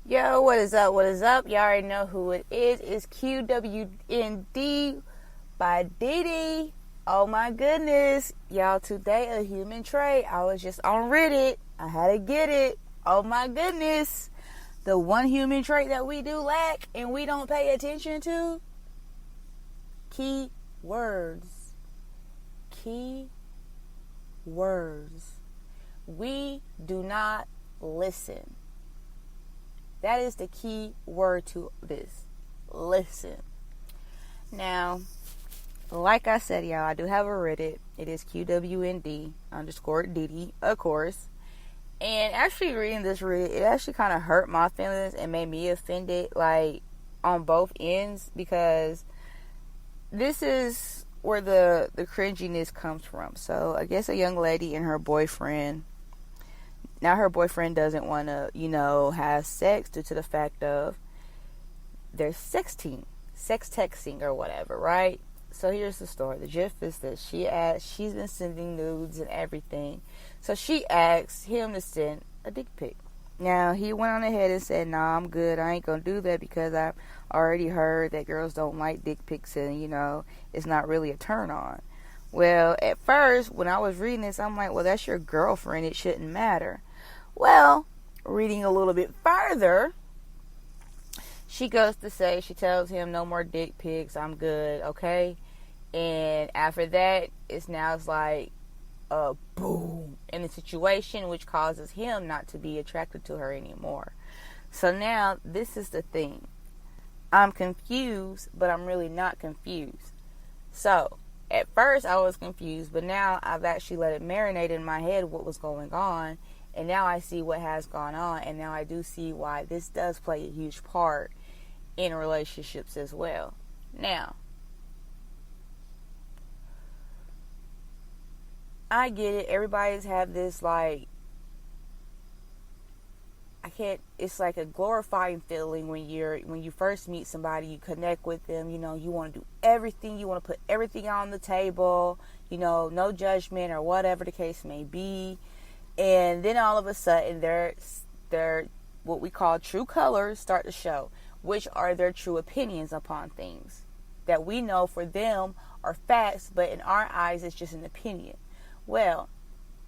Yo, what is up? What is up? Y'all already know who it is. It's QWND by Diddy. Oh my goodness. Y'all, today a human trait. I was just on Reddit. I had to get it. Oh my goodness. The one human trait that we do lack and we don't pay attention to. Key words. Key words. We do not listen. That is the key word to this. Listen. Now, like I said, y'all, I do have a Reddit. It is QWND_Diddy, of course. And actually reading this Reddit, it actually kind of hurt my feelings and made me offended, like, on both ends. Because this is where the cringiness comes from. So, I guess a young lady and her boyfriend. Now her boyfriend doesn't want to, have sex due to the fact of they're sex texting or whatever, right? So here's the story. The gist is that she's been sending nudes and everything. So she asks him to send a dick pic. Now he went on ahead and said, "Nah, I'm good. I ain't gonna do that because I've already heard that girls don't like dick pics and, it's not really a turn on." Well, at first, when I was reading this, I'm like, well, that's your girlfriend. It shouldn't matter. Well, reading a little bit further, she goes to say, she tells him, no more dick pics. I'm good, okay? And after that, it's like a boom in the situation, which causes him not to be attracted to her anymore. So now, this is the thing. I'm confused, but I'm really not confused. So, at first, I was confused, but now I've actually let it marinate in my head what was going on, and now I see what has gone on, and now I do see why this does play a huge part in relationships as well. Now, I get it. Everybody's have this, it's like a glorifying feeling when you first meet somebody, you connect with them, you want to do everything, you want to put everything on the table, no judgment or whatever the case may be. And then all of a sudden their what we call true colors start to show, which are their true opinions upon things that we know for them are facts, but in our eyes it's just an opinion. Well,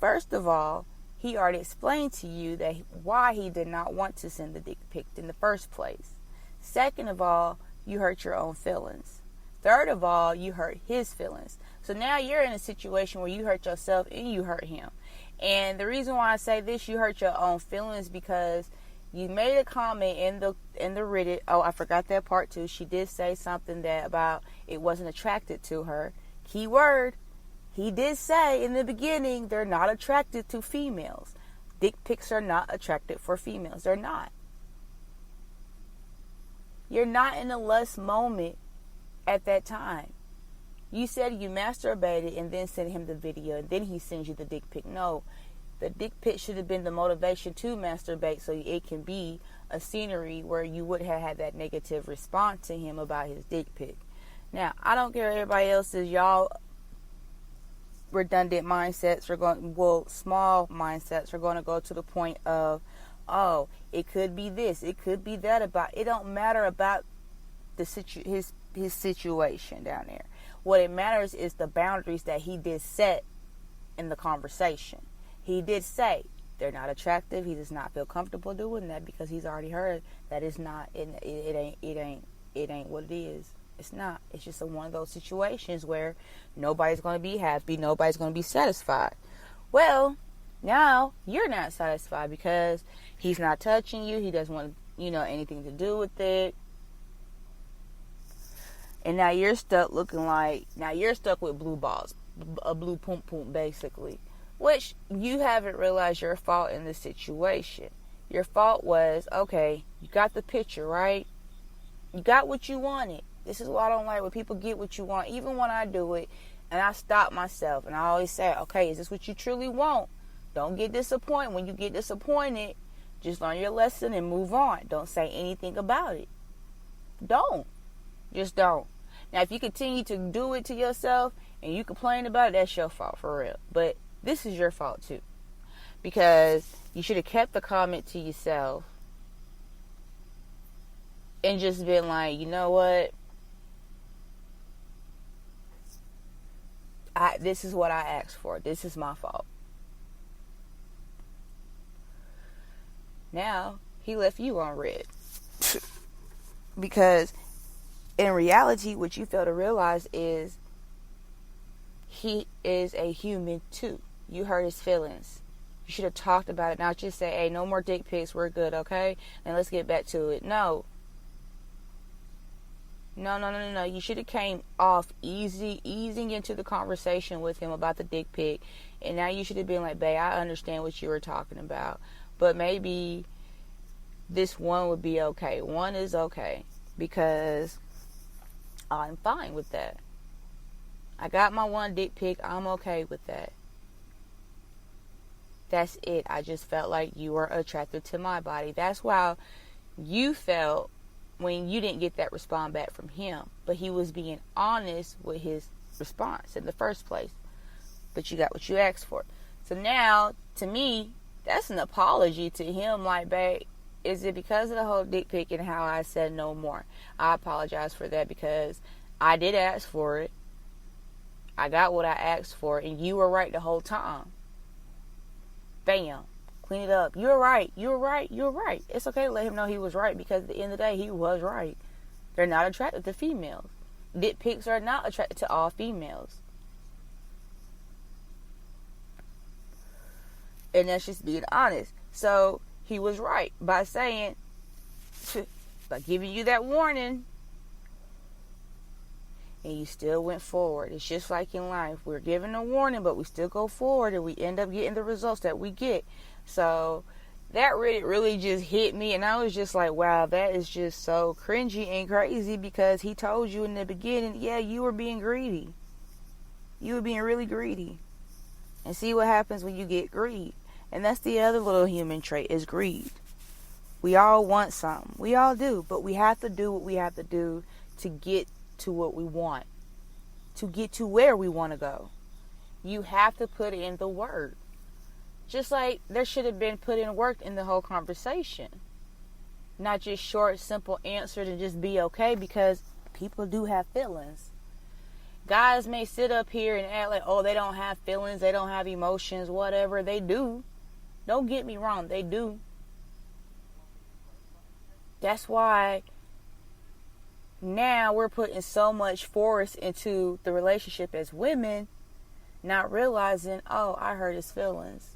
first of all, he already explained to you that why he did not want to send the dick pic in the first place. Second of all, you hurt your own feelings. Third of all, you hurt his feelings. So now you're in a situation where you hurt yourself and you hurt him. And the reason why I say this, you hurt your own feelings, because you made a comment in the Reddit. Oh, I forgot that part too. She did say something that about it wasn't attracted to her. Key word. He did say in the beginning they're not attracted to females. Dick pics are not attracted for females. They're not. You're not in a lust moment at that time. You said you masturbated and then sent him the video and then he sends you the dick pic. No, the dick pic should have been the motivation to masturbate so it can be a scenery where you would have had that negative response to him about his dick pic. Now, I don't care everybody else's, y'all redundant mindsets small mindsets are going to go to the point of, oh, it could be this, it could be that, about it don't matter about his situation down there. What it matters is the boundaries that he did set in the conversation. He did say they're not attractive. He does not feel comfortable doing that because he's already heard that it's not. It ain't what it is. It's not. It's just one of those situations where nobody's going to be happy. Nobody's going to be satisfied. Well, now you're not satisfied because he's not touching you. He doesn't want, anything to do with it. And now you're stuck you're stuck with blue balls, a blue poom poom, basically. Which you haven't realized your fault in this situation. Your fault was, okay, you got the picture, right? You got what you wanted. This is why I don't like when people get what you want. Even when I do it, and I stop myself, and I always say, okay, is this what you truly want? Don't get disappointed. When you get disappointed, just learn your lesson and move on. Don't say anything about it. Don't. Just don't. Now, if you continue to do it to yourself and you complain about it, that's your fault, for real. But this is your fault, too. Because you should have kept the comment to yourself and just been like, you know what? This is what I asked for. This is my fault. Now, he left you on red. Because in reality, what you fail to realize is he is a human too. You hurt his feelings. You should have talked about it, not just say, hey, no more dick pics, we're good, okay? And let's get back to it. No. You should have came off easing into the conversation with him about the dick pic. And now you should have been like, babe, I understand what you were talking about. But maybe this one would be okay. One is okay. Because I'm fine with that. I got my one dick pic. I'm okay with that. That's it. I just felt like you were attracted to my body. That's why you felt when you didn't get that response back from him. But he was being honest with his response in the first place. But you got what you asked for. So now, to me, that's an apology to him. Like, babe, is it because of the whole dick pic and how I said no more? I apologize for that because I did ask for it. I got what I asked for, and you were right the whole time. Bam. Clean it up. You're right. You're right. You're right. It's okay to let him know he was right because at the end of the day, he was right. They're not attracted to females. Dick pics are not attracted to all females. And that's just being honest. So he was right by saying, by giving you that warning, and you still went forward. It's just like in life. We're given a warning, but we still go forward, and we end up getting the results that we get. So that really just hit me, and I was just like, wow, that is just so cringy and crazy because he told you in the beginning, yeah, you were being greedy. You were being really greedy. And see what happens when you get greed. And that's the other little human trait is greed. We all want something. We all do. But we have to do what we have to do to get to what we want. To get to where we want to go. You have to put in the work. Just like there should have been put in work in the whole conversation. Not just short, simple answers and just be okay because people do have feelings. Guys may sit up here and act like, oh, they don't have feelings, they don't have emotions, whatever. They do. Don't get me wrong, they do. That's why now we're putting so much force into the relationship as women, not realizing, oh, I hurt his feelings.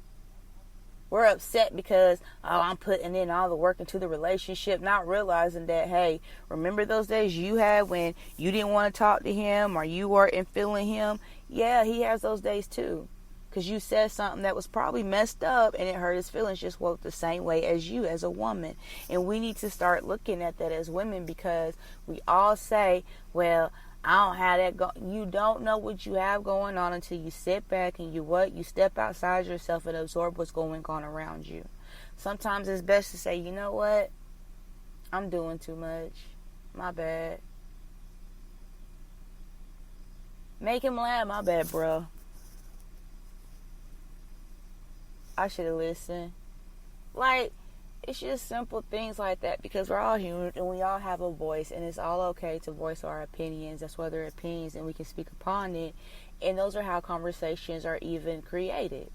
We're upset because, oh, I'm putting in all the work into the relationship, not realizing that, hey, remember those days you had when you didn't want to talk to him or you weren't feeling him? Yeah, he has those days too. Because you said something that was probably messed up and it hurt his feelings just the same way as you as a woman. And we need to start looking at that as women because we all say, well, I don't have that. You don't know what you have going on until you sit back and you step outside yourself and absorb what's going on around you. Sometimes it's best to say, you know what? I'm doing too much. My bad. Make him laugh. My bad, bro. I should have listened. Like, it's just simple things like that because we're all human and we all have a voice and it's all okay to voice our opinions. That's why they're opinions and we can speak upon it. And those are how conversations are even created.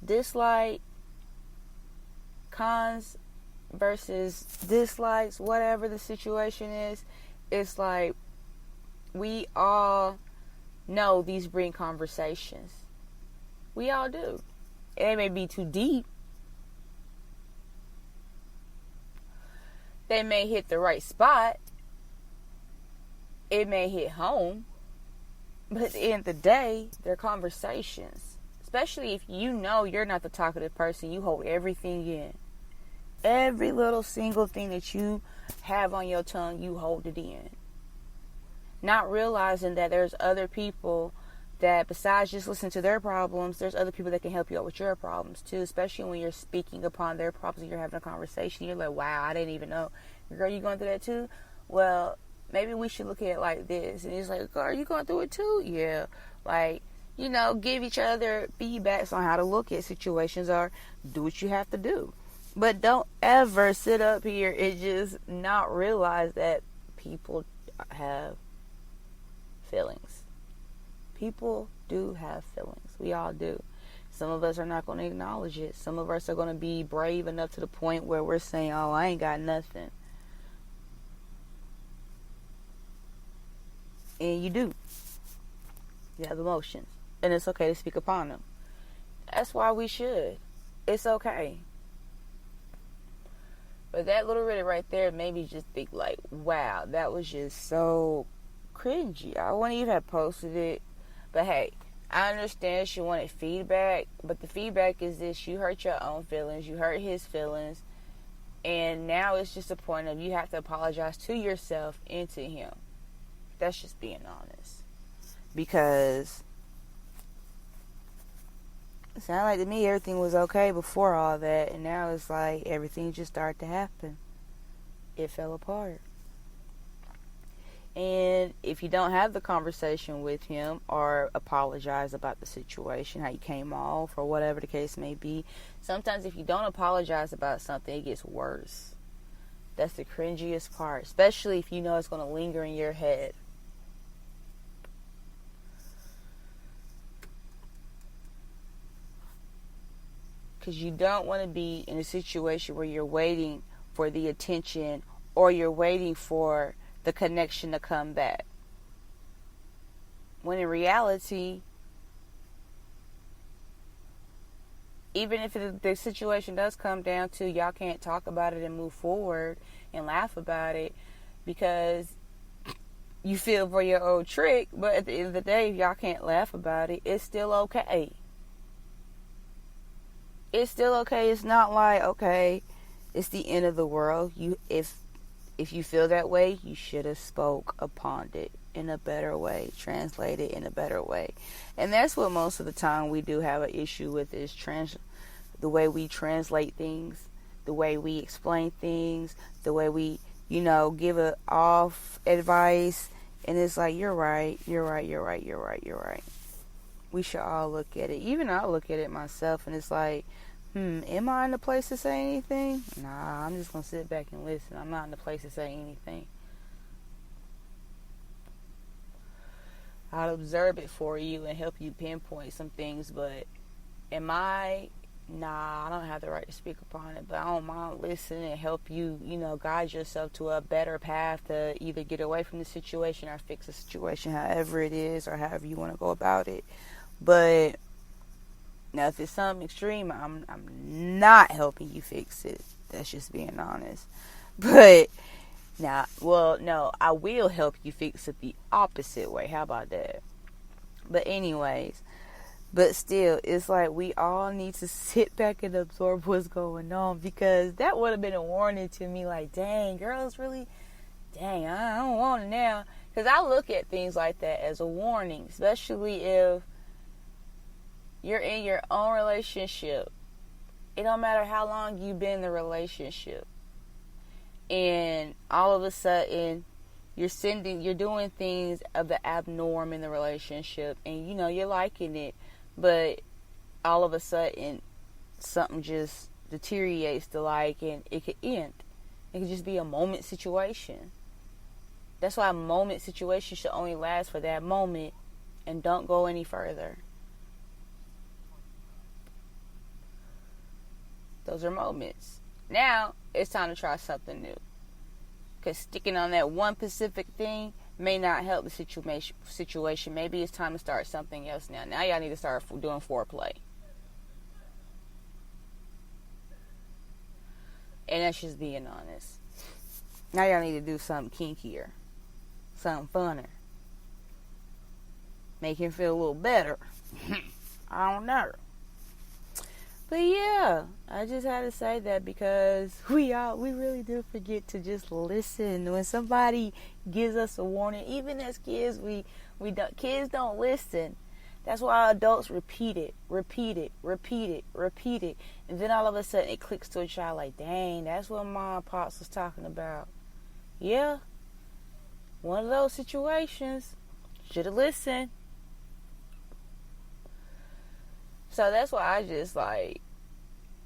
Dislike, cons versus dislikes, whatever the situation is, it's like we all know these bring conversations. We all do. It may be too deep. They may hit the right spot. It may hit home. But at the end of the day, they're conversations. Especially if you know you're not the talkative person. You hold everything in. Every little single thing that you have on your tongue, you hold it in. Not realizing that there's other people that besides just listening to their problems, there's other people that can help you out with your problems too, especially when you're speaking upon their problems and you're having a conversation. You're like, wow, I didn't even know. Girl, you going through that too? Well, maybe we should look at it like this. And he's like, girl, are you going through it too? Yeah. Like, you know, give each other feedbacks on how to look at situations or do what you have to do. But don't ever sit up here and just not realize that people have feelings. People do have feelings. We all do. Some of us are not going to acknowledge it. Some of us are going to be brave enough to the point where we're saying, oh, I ain't got nothing. And you do. You have emotions. And it's okay to speak upon them. That's why we should. It's okay. But that little bit right there made me just think like, wow, that was just so cringy. I wouldn't even have posted it. But hey, I understand she wanted feedback. But the feedback is this: you hurt your own feelings. You hurt his feelings. And now it's just a point of you have to apologize to yourself and to him. That's just being honest. Because it sounded like to me everything was okay before all that, and now it's like everything just started to happen. It fell apart. And if you don't have the conversation with him or apologize about the situation, how you came off or whatever the case may be, sometimes if you don't apologize about something, it gets worse. That's the cringiest part, especially if you know it's going to linger in your head. Because you don't want to be in a situation where you're waiting for the attention or you're waiting for the connection to come back. When in reality, even if the situation does come down to y'all can't talk about it and move forward and laugh about it because you feel for your old trick, but at the end of the day, if y'all can't laugh about it, it's still okay. It's still okay. It's not like, okay, it's the end of the world. If you feel that way, you should have spoke upon it in a better way, translate it in a better way. And that's what most of the time we do have an issue with is the way we translate things, the way we explain things, the way we, give it off advice. And it's like, you're right. We should all look at it. Even I look at it myself, and it's like, am I in the place to say anything? Nah, I'm just going to sit back and listen. I'm not in the place to say anything. I'll observe it for you and help you pinpoint some things, but I don't have the right to speak upon it, but I don't mind listening and help you, guide yourself to a better path to either get away from the situation or fix the situation, however it is or however you want to go about it. But now, if it's something extreme, I'm not helping you fix it. That's just being honest. But now, no, I will help you fix it the opposite way. How about that? But anyways, but still, it's like we all need to sit back and absorb what's going on, because that would have been a warning to me. Like, dang, girls really, I don't want it now. Because I look at things like that as a warning, especially if you're in your own relationship. It don't matter how long you've been in the relationship. And all of a sudden, you're doing things of the abnorm in the relationship. And, you're liking it. But all of a sudden, something just deteriorates to and it could end. It could just be a moment situation. That's why a moment situation should only last for that moment and don't go any further. Those are moments. Now, it's time to try something new. Because sticking on that one specific thing may not help the situation. Maybe it's time to start something else now. Now y'all need to start doing foreplay. And that's just being honest. Now y'all need to do something kinkier. Something funner. Make him feel a little better. I don't know. But yeah, I just had to say that because we really do forget to just listen. When somebody gives us a warning, even as kids, kids don't listen. That's why adults repeat it. And then all of a sudden it clicks to a child like, dang, that's what Mom and Pops was talking about. Yeah, one of those situations. Should have listened. So that's why I just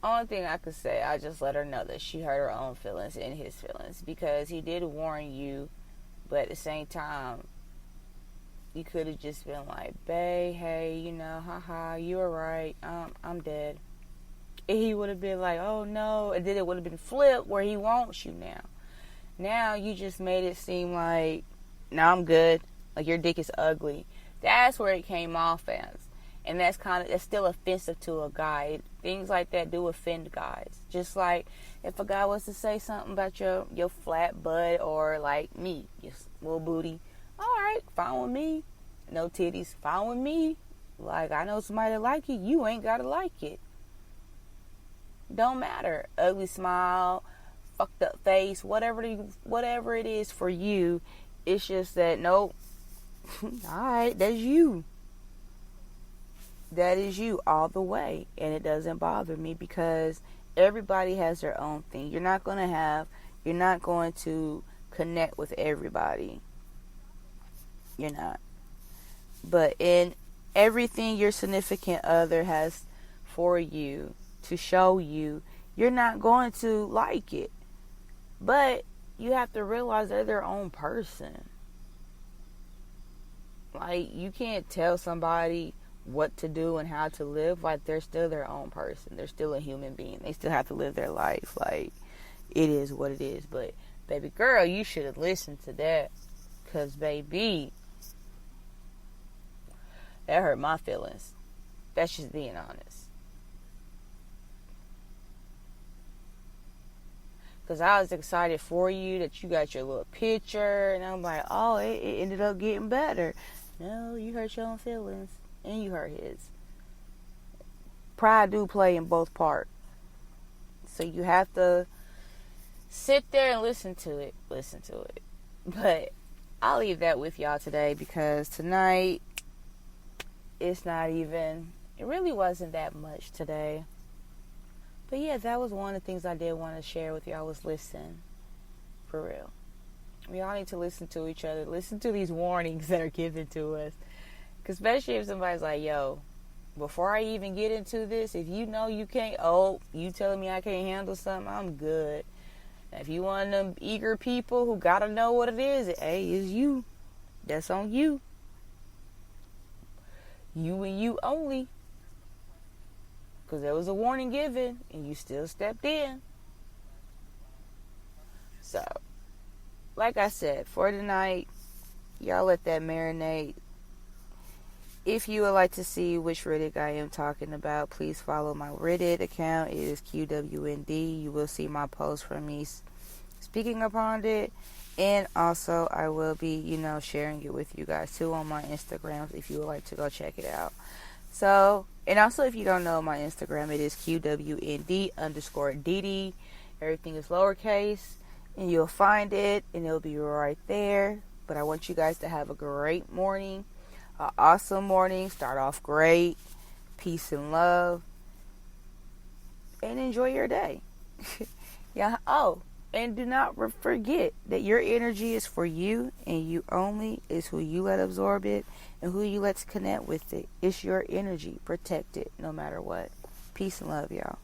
only thing I could say, I just let her know that she hurt her own feelings and his feelings, because he did warn you, but at the same time, you could have just been like, babe, hey, haha, you were right, I'm dead. And he would have been like, oh no, and then it would have been flipped where he wants you now. Now you just made it seem like, now I'm good, like your dick is ugly. That's where it came off as. And that's still offensive to a guy. Things like that do offend guys. Just like if a guy was to say something about your flat butt, or like me, your little booty, alright, fine with me. No titties, fine with me. Like, I know somebody that like it, you ain't gotta like it. Don't matter. Ugly smile, fucked up face, whatever it is for you, it's just that, nope. Alright, that's you. That is you all the way. And it doesn't bother me, because everybody has their own thing. You're not going to connect with everybody. You're not. But in everything your significant other has for you, to show you, you're not going to like it. But you have to realize they're their own person. Like, you can't tell somebody what to do and how to live. Like, they're still their own person. They're still a human being. They still have to live their life. Like, it is what it is. But, baby girl, you should have listened to that. Because, baby, that hurt my feelings. That's just being honest. Because I was excited for you that you got your little picture. And I'm like, oh, it ended up getting better. No, you hurt your own feelings. And you hurt his. Pride do play in both parts. So you have to sit there and listen to it. But I'll leave that with y'all today, because tonight, it really wasn't that much today. But yeah, that was one of the things I did want to share with y'all, was listen. For real. We all need to listen to each other. Listen to these warnings that are given to us. Because especially if somebody's like, yo, before I even get into this, if you know you can't, you telling me I can't handle something, I'm good. Now, if you one of them eager people who got to know what it is, hey, it's you. That's on you. You and you only. Because there was a warning given, and you still stepped in. So, like I said, for tonight, y'all let that marinate. If you would like to see which Reddit I am talking about, please follow my Reddit account. It is QWND. You will see my post from me speaking upon it. And also, I will be, sharing it with you guys too on my Instagrams if you would like to go check it out. So, and also if you don't know my Instagram, it is QWND_DD. Everything is lowercase, and you'll find it, and it'll be right there. But I want you guys to have a great morning, an awesome morning. Start off great, peace and love, and enjoy your day. Yeah. Oh, and do not forget that your energy is for you, and you only is who you let absorb it and who you let connect with it. It's your energy. Protect it no matter what. Peace and love, y'all.